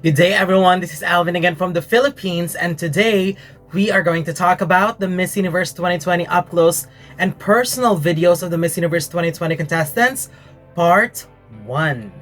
Good day, everyone. This is Alvin again from the Philippines, and today we are going to talk about the Miss Universe 2020 up close and personal videos of the Miss Universe 2020 contestants, Part 1.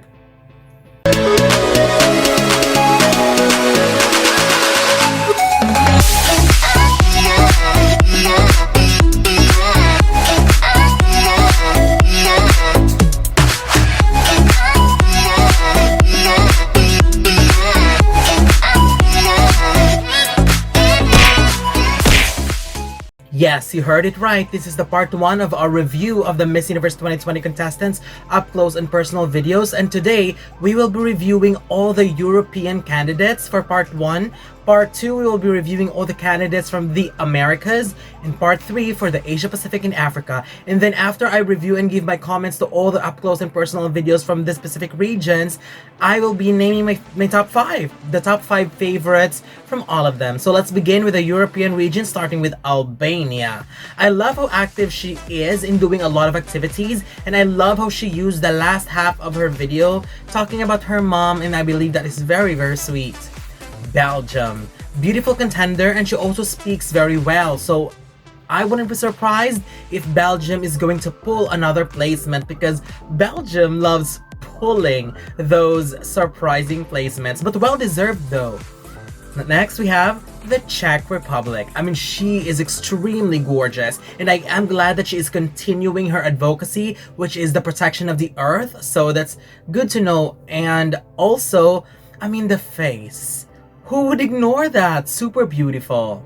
Yes, you heard it right. This is the part 1 of our review of the Miss Universe 2020 contestants up close and personal videos, and today we will be reviewing all the European candidates for part 1. Part 2, we will be reviewing all the candidates from the Americas, and part 3 for the Asia Pacific and Africa. And then after I review and give my comments to all the up close and personal videos from the specific regions, I will be naming my top 5, the top 5 favorites from all of them. So let's begin with the European region, starting with Albania. I love how active she is in doing a lot of activities, and I love how she used the last half of her video talking about her mom, and I believe that is very, very sweet. Belgium, beautiful contender, and she also speaks very well, so I wouldn't be surprised if Belgium is going to pull another placement, because Belgium loves pulling those surprising placements, but well deserved though. Next we have the Czech Republic. I mean, she is extremely gorgeous, and I am glad that she is continuing her advocacy, which is the protection of the earth, so that's good to know. And also, I mean, the face. Who would ignore that? Super beautiful.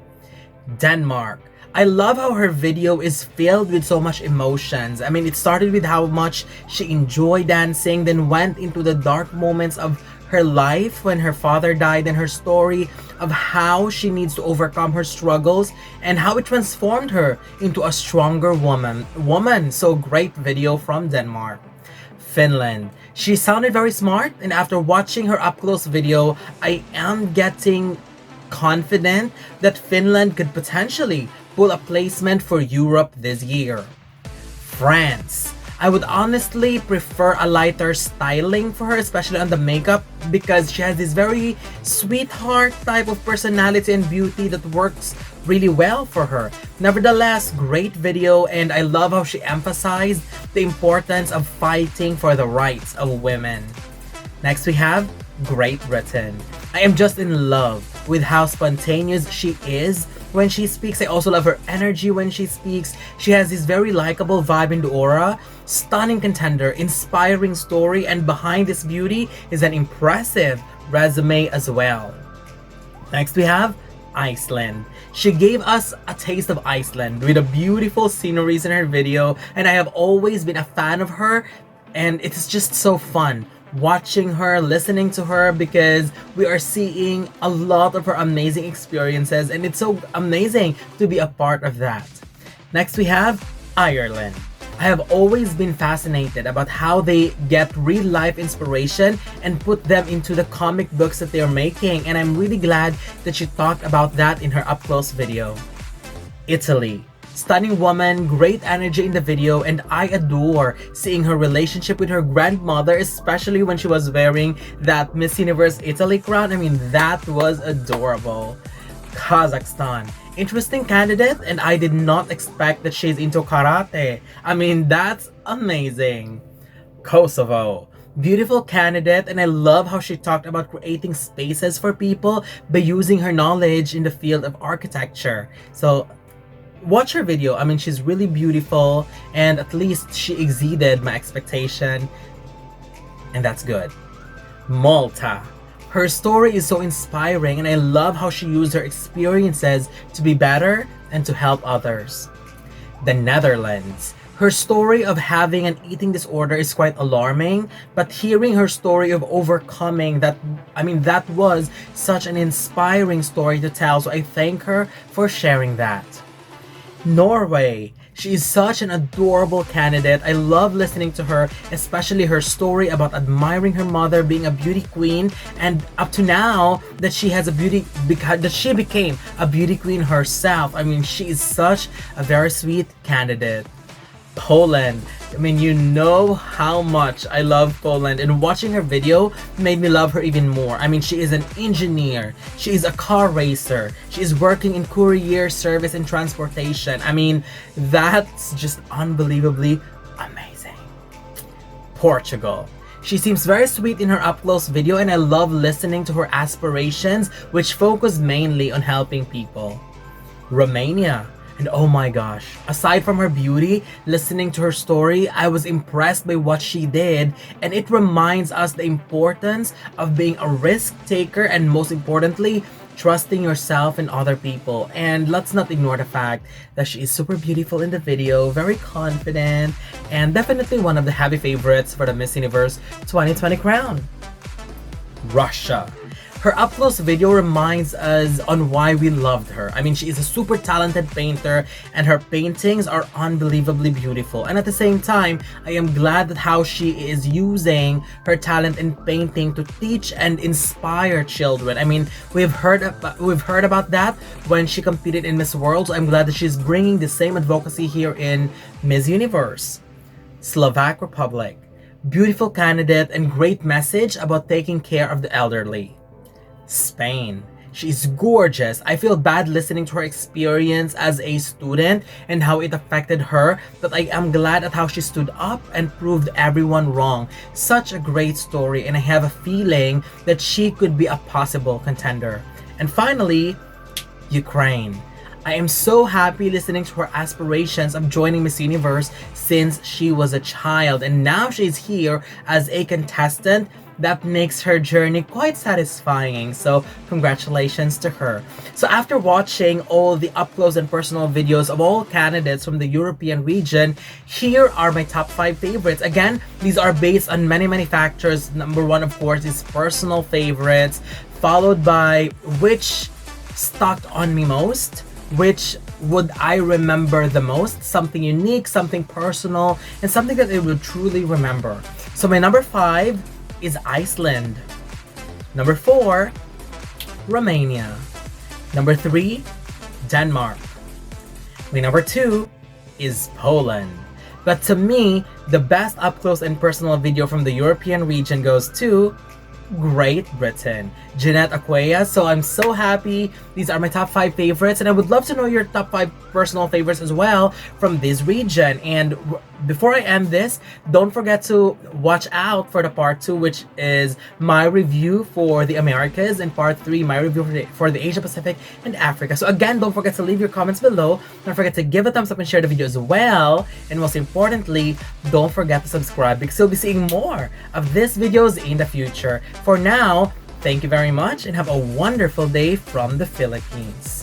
Denmark. I love how her video is filled with so much emotions. I mean, it started with how much she enjoyed dancing, then went into the dark moments of her life when her father died, and her story of how she needs to overcome her struggles and how it transformed her into a stronger woman. So great video from Denmark. Finland. She sounded very smart, and after watching her up-close video, I am getting confident that Finland could potentially pull a placement for Europe this year. France. I would honestly prefer a lighter styling for her, especially on the makeup, because she has this very sweetheart type of personality and beauty that works really well for her. Nevertheless, great video, and I love how she emphasized the importance of fighting for the rights of women. Next we have Great Britain. I am just in love with how spontaneous she is when she speaks. I also love her energy when she speaks. She has this very likable vibe and aura. Stunning contender, inspiring story, and behind this beauty is an impressive resume as well. Next we have Iceland. She gave us a taste of Iceland with the beautiful sceneries in her video, and I have always been a fan of her, and it is just so fun watching her, listening to her, because we are seeing a lot of her amazing experiences, and it's so amazing to be a part of that. Next we have Ireland. I have always been fascinated about how they get real life inspiration and put them into the comic books that they are making, and I'm really glad that she talked about that in her up close video. Italy. Stunning woman, great energy in the video, and I adore seeing her relationship with her grandmother, especially when she was wearing that Miss Universe Italy crown. I mean, that was adorable. Kazakhstan. Interesting candidate, and I did not expect that she's into karate. I mean, that's amazing. Kosovo. Beautiful candidate, and I love how she talked about creating spaces for people by using her knowledge in the field of architecture. So watch her video. I mean, she's really beautiful, and at least she exceeded my expectation, and that's good. Malta. Her story is so inspiring, and I love how she used her experiences to be better and to help others. The Netherlands. Her story of having an eating disorder is quite alarming, but hearing her story of overcoming that, that was such an inspiring story to tell, so I thank her for sharing that. Norway. She is such an adorable candidate. I love listening to her, especially her story about admiring her mother being a beauty queen, and up to now that she became a beauty queen herself. I mean, she is such a very sweet candidate. Poland. I mean, you know how much I love Poland, and watching her video made me love her even more. I mean, she is an engineer, she is a car racer, she is working in courier service and transportation. I mean, that's just unbelievably amazing. Portugal. She seems very sweet in her up-close video, and I love listening to her aspirations, which focus mainly on helping people. Romania. And oh my gosh, aside from her beauty, listening to her story, I was impressed by what she did, and it reminds us the importance of being a risk taker and, most importantly, trusting yourself and other people. And let's not ignore the fact that she is super beautiful in the video, very confident, and definitely one of the heavy favorites for the Miss Universe 2020 crown. Russia. Her up-close video reminds us on why we loved her. I mean, she is a super talented painter, and her paintings are unbelievably beautiful. And at the same time, I am glad that how she is using her talent in painting to teach and inspire children. I mean, we've heard about that when she competed in Miss World. So I'm glad that she's bringing the same advocacy here in Miss Universe. Czech Republic. Beautiful candidate and great message about taking care of the elderly. Spain. She's gorgeous. I feel bad listening to her experience as a student and how it affected her, but I am glad at how she stood up and proved everyone wrong. Such a great story, and I have a feeling that she could be a possible contender. And finally, Ukraine. I am so happy listening to her aspirations of joining Miss Universe since she was a child, and now she's here as a contestant. That makes her journey quite satisfying, so congratulations to her. So after watching all the up-close and personal videos of all candidates from the European region, here are my top 5 favorites. Again, these are based on many factors. Number 1, of course, is personal favorites, followed by which stuck on me most, which would I remember the most, something unique, something personal, and something that I will truly remember. So my number 5 is Iceland. Number 4, Romania. Number 3, Denmark. My number 2 is Poland. But to me, the best up-close and personal video from the European region goes to Great Britain, Jeanette Aquia. So I'm so happy. These are my top 5 favorites, and I would love to know your top 5 personal favorites as well from this region. And before I end this, don't forget to watch out for the part 2, which is my review for the Americas, and part 3, my review for the Asia Pacific and Africa. So again, don't forget to leave your comments below. Don't forget to give a thumbs up and share the video as well. And most importantly, don't forget to subscribe, because you'll be seeing more of these videos in the future. For now, thank you very much, and have a wonderful day from the Philippines.